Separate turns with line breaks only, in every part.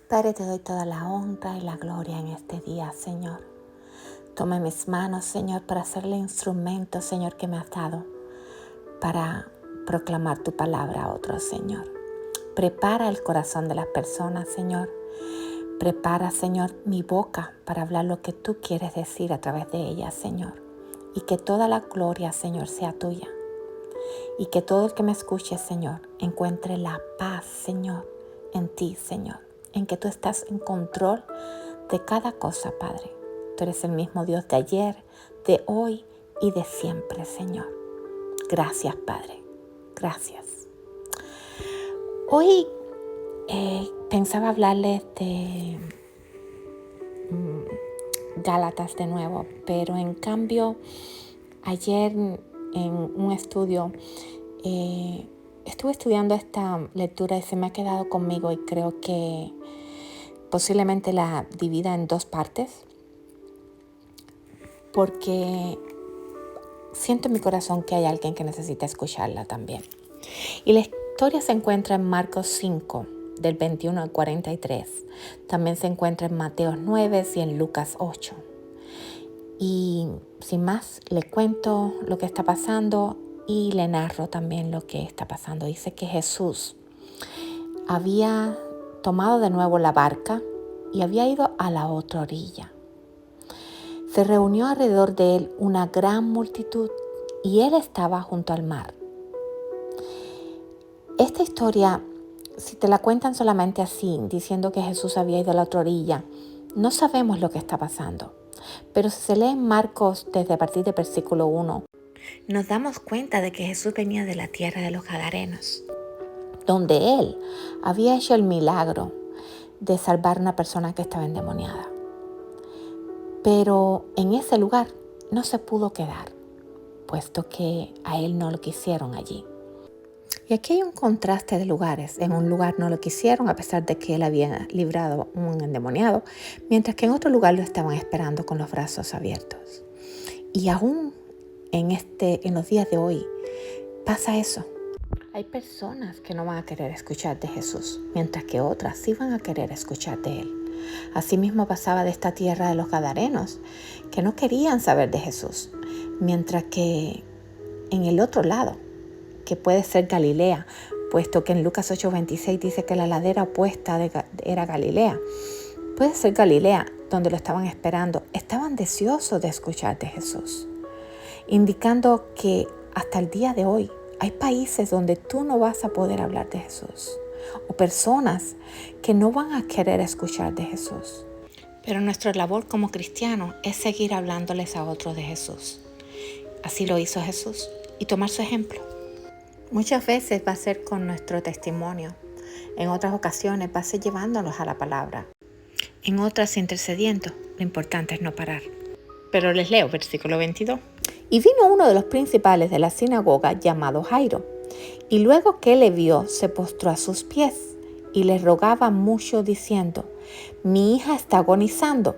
Padre, te doy toda la honra y la gloria en este día, Señor. Tome mis manos, Señor, para ser el instrumento, Señor, que me has dado para proclamar tu palabra a otros, Señor. Prepara el corazón de las personas, Señor. Prepara, Señor, mi boca para hablar lo que tú quieres decir a través de ella, Señor. Y que toda la gloria, Señor, sea tuya. Y que todo el que me escuche, Señor, encuentre la paz, Señor, en ti, Señor. En que tú estás en control de cada cosa, Padre. Tú eres el mismo Dios de ayer, de hoy y de siempre, Señor. Gracias, Padre. Gracias. Hoy pensaba hablarles de Gálatas de nuevo, pero en cambio ayer en un estudio estuve estudiando esta lectura y se me ha quedado conmigo y creo que posiblemente la divida en dos partes porque siento en mi corazón que hay alguien que necesita escucharla también. Y la historia se encuentra en Marcos 5, del 21 al 43. También se encuentra en Mateo 9 y en Lucas 8. Y sin más, le cuento lo que está pasando y le narro también lo que está pasando. Dice que Jesús había tomado de nuevo la barca y había ido a la otra orilla. Se reunió alrededor de él una gran multitud y él estaba junto al mar. Esta historia, si te la cuentan solamente así, diciendo que Jesús había ido a la otra orilla, no sabemos lo que está pasando. Pero si se lee en Marcos desde a partir del versículo 1, nos damos cuenta de que Jesús venía de la tierra de los Gadarenos, donde él había hecho el milagro de salvar a una persona que estaba endemoniada. Pero en ese lugar no se pudo quedar, puesto que a él no lo quisieron allí. Y aquí hay un contraste de lugares. En un lugar no lo quisieron a pesar de que él había librado un endemoniado, mientras que en otro lugar lo estaban esperando con los brazos abiertos. Y aún en los días de hoy pasa eso. Hay personas que no van a querer escuchar de Jesús, mientras que otras sí van a querer escuchar de él. Asimismo pasaba de esta tierra de los Gadarenos, que no querían saber de Jesús, mientras que en el otro lado, que puede ser Galilea, puesto que en Lucas 8:26 dice que la ladera opuesta era Galilea. Puede ser Galilea, donde lo estaban esperando. Estaban deseosos de escuchar de Jesús, indicando que hasta el día de hoy hay países donde tú no vas a poder hablar de Jesús, o personas que no van a querer escuchar de Jesús. Pero nuestra labor como cristianos es seguir hablándoles a otros de Jesús. Así lo hizo Jesús y tomar su ejemplo. Muchas veces va a ser con nuestro testimonio, en otras ocasiones va a ser llevándonos a la palabra, en otras intercediendo. Lo importante es no parar. Pero les leo versículo 22. Y vino uno de los principales de la sinagoga llamado Jairo, y luego que le vio se postró a sus pies y le rogaba mucho diciendo: mi hija está agonizando,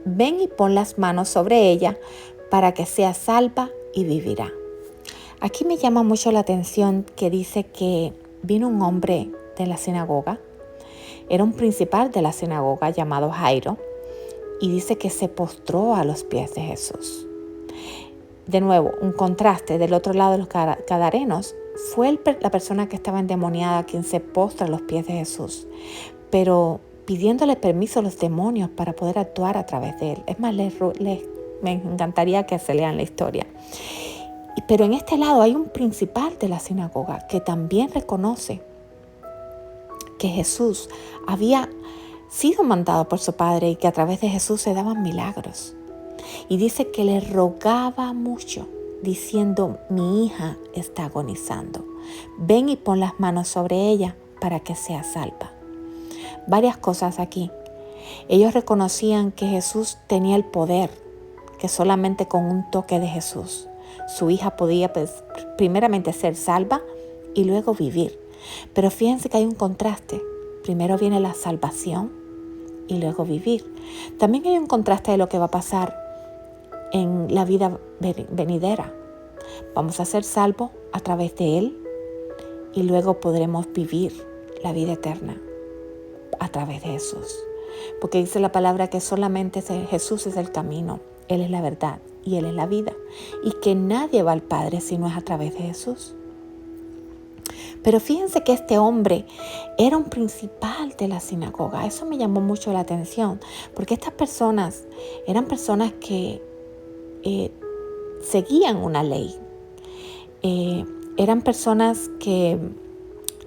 ven y pon las manos sobre ella para que sea salva y vivirá. Aquí me llama mucho la atención que dice que vino un hombre de la sinagoga, era un principal de la sinagoga llamado Jairo, y dice que se postró a los pies de Jesús. De nuevo, un contraste. Del otro lado de los Gadarenos fue la persona que estaba endemoniada quien se postra a los pies de Jesús, pero pidiéndole permiso a los demonios para poder actuar a través de él. Es más, me encantaría que se lean la historia. Pero en este lado hay un principal de la sinagoga que también reconoce que Jesús había sido mandado por su Padre y que a través de Jesús se daban milagros. Y dice que le rogaba mucho, diciendo: mi hija está agonizando. Ven y pon las manos sobre ella para que sea salva. Varias cosas aquí. Ellos reconocían que Jesús tenía el poder, que solamente con un toque de Jesús su hija podía primeramente ser salva y luego vivir. Pero fíjense que hay un contraste. Primero viene la salvación y luego vivir. También hay un contraste de lo que va a pasar en la vida venidera. Vamos a ser salvos a través de Él y luego podremos vivir la vida eterna través de Jesús. Porque dice la palabra que solamente Jesús es el camino, Él es la verdad y Él es la vida. Y que nadie va al Padre si no es a través de Jesús. Pero fíjense que este hombre era un principal de la sinagoga. Eso me llamó mucho la atención, porque estas personas eran personas que seguían una ley. Eran personas que,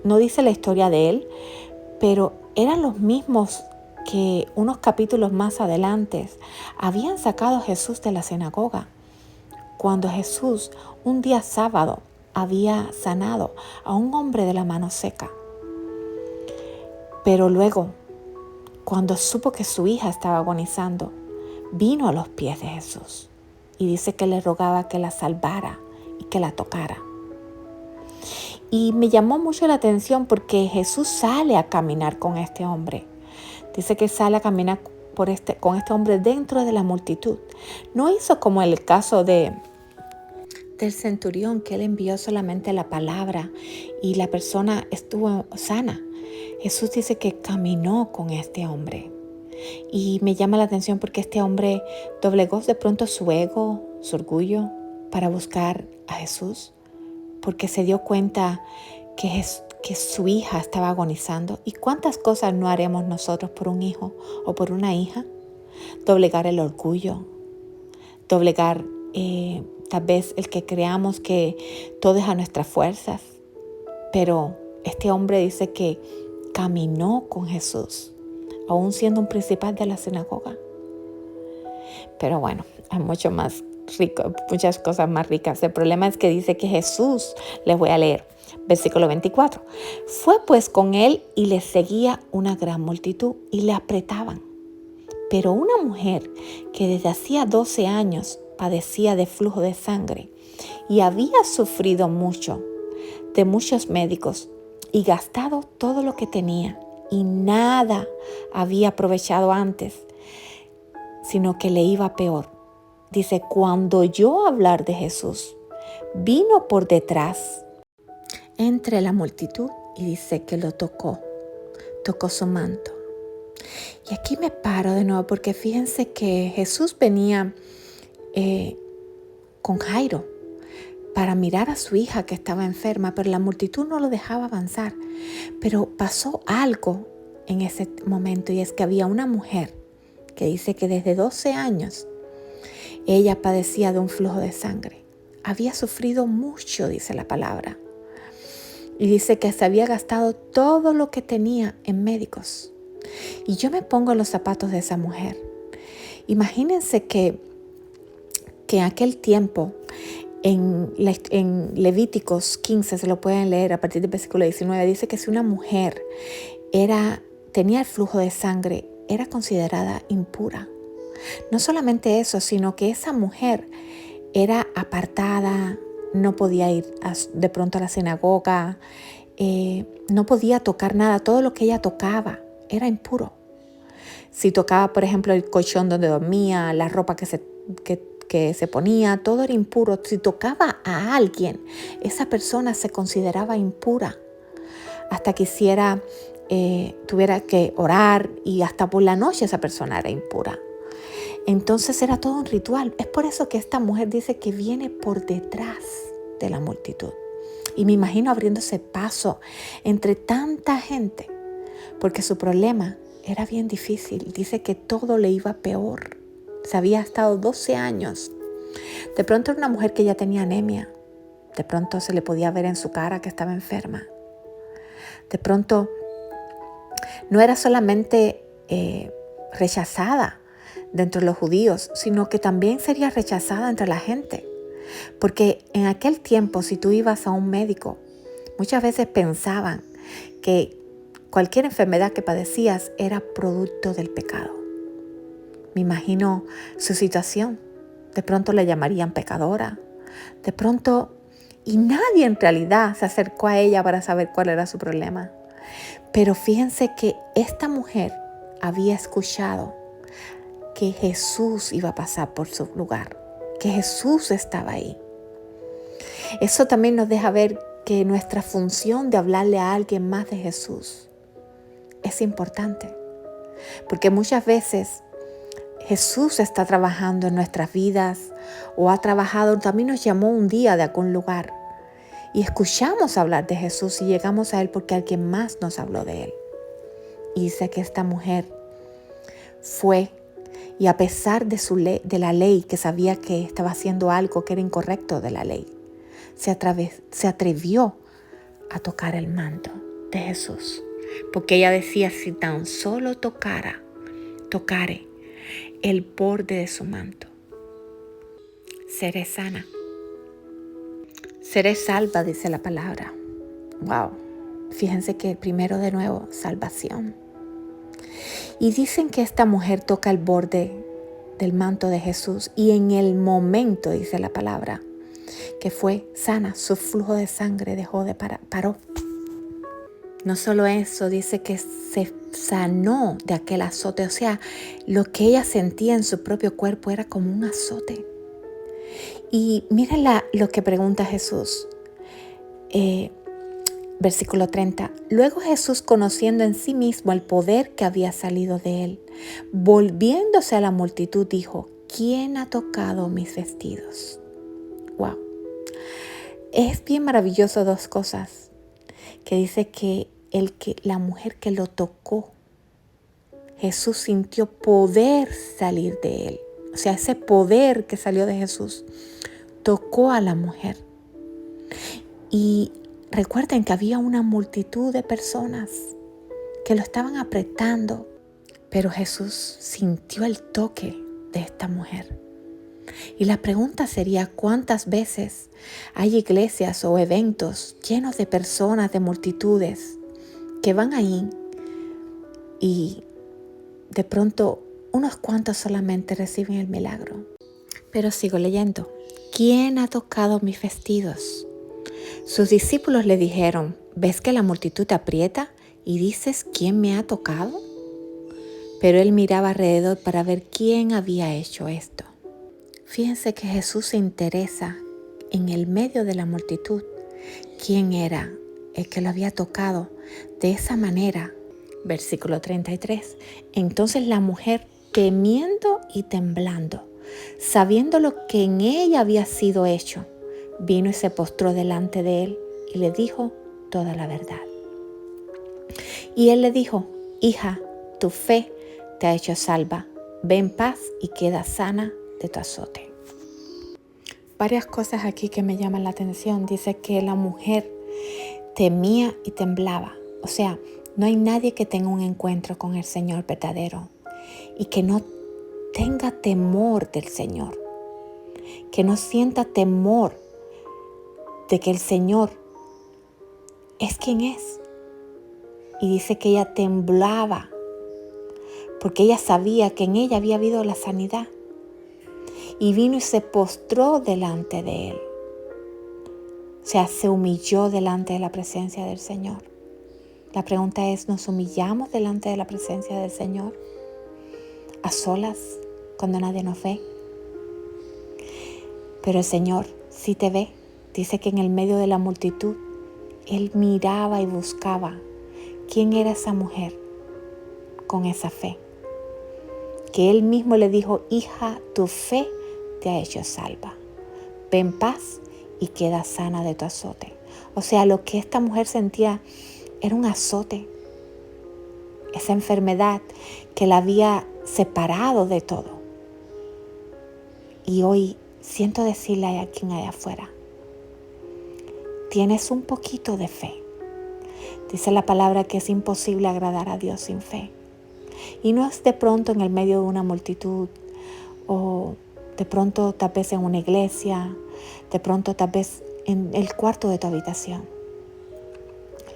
no dice la historia de él, pero eran los mismos que unos capítulos más adelante habían sacado a Jesús de la sinagoga. Cuando Jesús, un día sábado, había sanado a un hombre de la mano seca. Pero luego, cuando supo que su hija estaba agonizando, vino a los pies de Jesús y dice que le rogaba que la salvara y que la tocara. Y me llamó mucho la atención porque Jesús sale a caminar con este hombre. Dice que sale a caminar con este hombre dentro de la multitud. No hizo como el caso del centurión, que él envió solamente la palabra y la persona estuvo sana. Jesús dice que caminó con este hombre. Y me llama la atención porque este hombre doblegó de pronto su ego, su orgullo, para buscar a Jesús, porque se dio cuenta que su hija estaba agonizando. ¿Y cuántas cosas no haremos nosotros por un hijo o por una hija? Doblegar el orgullo, doblegar tal vez el que creamos que todo es a nuestras fuerzas. Pero este hombre dice que caminó con Jesús, aún siendo un principal de la sinagoga. Pero bueno, hay mucho más rico, muchas cosas más ricas. El problema es que dice que Jesús, les voy a leer, versículo 24. Fue pues con él y le seguía una gran multitud y le apretaban. Pero una mujer que desde hacía 12 años padecía de flujo de sangre y había sufrido mucho de muchos médicos y gastado todo lo que tenía y nada había aprovechado antes, sino que le iba peor. Dice, cuando oyó hablar de Jesús, vino por detrás entre la multitud y dice que lo tocó su manto. Y aquí me paro de nuevo porque fíjense que Jesús venía con Jairo para mirar a su hija que estaba enferma, pero la multitud no lo dejaba avanzar. Pero pasó algo en ese momento, y es que había una mujer que dice que desde 12 años ella padecía de un flujo de sangre. Había sufrido mucho, dice la palabra. Y dice que se había gastado todo lo que tenía en médicos. Y yo me pongo en los zapatos de esa mujer. Imagínense que en aquel tiempo, en Levíticos 15, se lo pueden leer a partir del versículo 19, dice que si una mujer tenía el flujo de sangre, era considerada impura. No solamente eso, sino que esa mujer era apartada, no podía ir de pronto a la sinagoga, no podía tocar nada. Todo lo que ella tocaba era impuro. Si tocaba, por ejemplo, el colchón donde dormía, la ropa que se ponía, todo era impuro. Si tocaba a alguien, esa persona se consideraba impura. Hasta que tuviera que orar, y hasta por la noche esa persona era impura. Entonces era todo un ritual. Es por eso que esta mujer dice que viene por detrás de la multitud. Y me imagino abriéndose paso entre tanta gente, porque su problema era bien difícil. Dice que todo le iba peor. Se había estado 12 años. De pronto era una mujer que ya tenía anemia. De pronto se le podía ver en su cara que estaba enferma. De pronto no era solamente rechazada dentro de los judíos, sino que también sería rechazada entre la gente. Porque en aquel tiempo, si tú ibas a un médico, muchas veces pensaban que cualquier enfermedad que padecías era producto del pecado. Me imagino su situación. De pronto le llamarían pecadora. De pronto, y nadie en realidad se acercó a ella para saber cuál era su problema. Pero fíjense que esta mujer había escuchado que Jesús iba a pasar por su lugar, que Jesús estaba ahí. Eso también nos deja ver que nuestra función de hablarle a alguien más de Jesús es importante, porque muchas veces Jesús está trabajando en nuestras vidas o ha trabajado, también nos llamó un día de algún lugar y escuchamos hablar de Jesús y llegamos a Él porque alguien más nos habló de Él. Y dice que esta mujer fue y a pesar de la ley, que sabía que estaba haciendo algo que era incorrecto de la ley, se atrevió a tocar el manto de Jesús. Porque ella decía, si tan solo tocare el borde de su manto, seré sana. Seré salva, dice la palabra. Wow. Fíjense que primero de nuevo, salvación. Y dicen que esta mujer toca el borde del manto de Jesús y en el momento, dice la palabra, que fue sana, su flujo de sangre paró. No solo eso, dice que se sanó de aquel azote. O sea, lo que ella sentía en su propio cuerpo era como un azote. Y miren lo que pregunta Jesús. Versículo 30. Luego Jesús, conociendo en sí mismo el poder que había salido de él, volviéndose a la multitud, dijo, ¿quién ha tocado mis vestidos? Wow. Es bien maravilloso dos cosas. Que dice que la mujer que lo tocó, Jesús sintió poder salir de él. O sea, ese poder que salió de Jesús tocó a la mujer. Y recuerden que había una multitud de personas que lo estaban apretando, pero Jesús sintió el toque de esta mujer. Y la pregunta sería, ¿cuántas veces hay iglesias o eventos llenos de personas, de multitudes, que van ahí y de pronto unos cuantos solamente reciben el milagro? Pero sigo leyendo. ¿Quién ha tocado mis vestidos? Sus discípulos le dijeron, ¿ves que la multitud te aprieta y dices, ¿quién me ha tocado? Pero él miraba alrededor para ver quién había hecho esto. Fíjense que Jesús se interesa en el medio de la multitud quién era el que lo había tocado de esa manera. Versículo 33. Entonces la mujer, temiendo y temblando, sabiendo lo que en ella había sido hecho, vino y se postró delante de él y le dijo toda la verdad. Y él le dijo, hija, tu fe te ha hecho salva. Ve en paz y queda sana de tu azote. Varias cosas aquí que me llaman la atención. Dice que la mujer temía y temblaba. O sea, no hay nadie que tenga un encuentro con el Señor verdadero y que no tenga temor del Señor, que no sienta temor de que el Señor es quien es. Y dice que ella temblaba porque ella sabía que en ella había habido la sanidad. Y vino y se postró delante de él. O sea, se humilló delante de la presencia del Señor. La pregunta es, ¿nos humillamos delante de la presencia del Señor? A solas, cuando nadie nos ve. Pero el Señor sí te ve. Dice que en el medio de la multitud, Él miraba y buscaba quién era esa mujer con esa fe. Que Él mismo le dijo, hija, tu fe te ha hecho salva. Ve en paz y queda sana de tu azote. O sea, lo que esta mujer sentía era un azote. Esa enfermedad que la había separado de todo. Y hoy siento decirle a quien hay afuera, tienes un poquito de fe. Dice la palabra que es imposible agradar a Dios sin fe. Y no es de pronto en el medio de una multitud o de pronto tal vez en una iglesia, de pronto tal vez en el cuarto de tu habitación.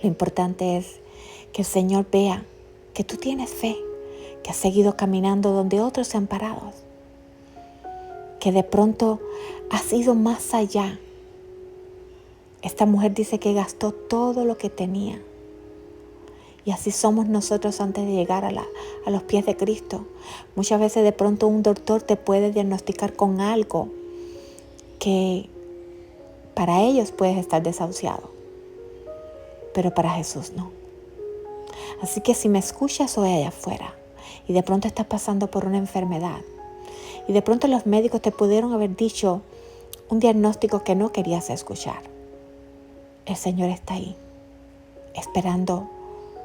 Lo importante es que el Señor vea que tú tienes fe, que has seguido caminando donde otros se han parado, que de pronto has ido más allá. Esta mujer dice que gastó todo lo que tenía. Y así somos nosotros antes de llegar a los pies de Cristo. Muchas veces de pronto un doctor te puede diagnosticar con algo que para ellos puedes estar desahuciado, pero para Jesús no. Así que si me escuchas hoy allá afuera y de pronto estás pasando por una enfermedad y de pronto los médicos te pudieron haber dicho un diagnóstico que no querías escuchar, el Señor está ahí, esperando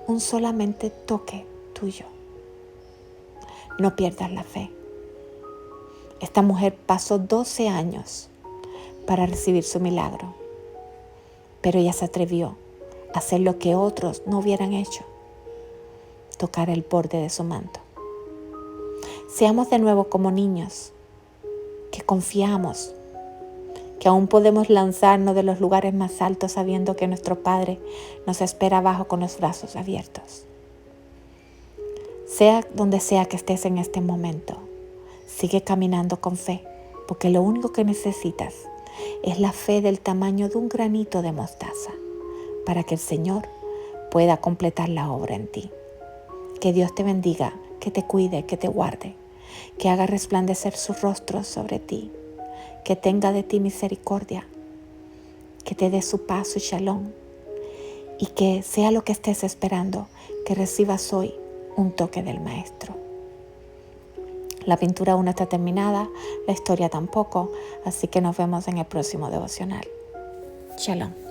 un solamente toque tuyo. No pierdas la fe. Esta mujer pasó 12 años para recibir su milagro, pero ella se atrevió a hacer lo que otros no hubieran hecho, tocar el borde de su manto. Seamos de nuevo como niños, que confiamos, que aún podemos lanzarnos de los lugares más altos sabiendo que nuestro Padre nos espera abajo con los brazos abiertos. Sea donde sea que estés en este momento, sigue caminando con fe, porque lo único que necesitas es la fe del tamaño de un granito de mostaza para que el Señor pueda completar la obra en ti. Que Dios te bendiga, que te cuide, que te guarde, que haga resplandecer su rostro sobre ti, que tenga de ti misericordia, que te dé su paz, su shalom, y que sea lo que estés esperando, que recibas hoy un toque del Maestro. La pintura aún no está terminada, la historia tampoco, así que nos vemos en el próximo devocional. Shalom.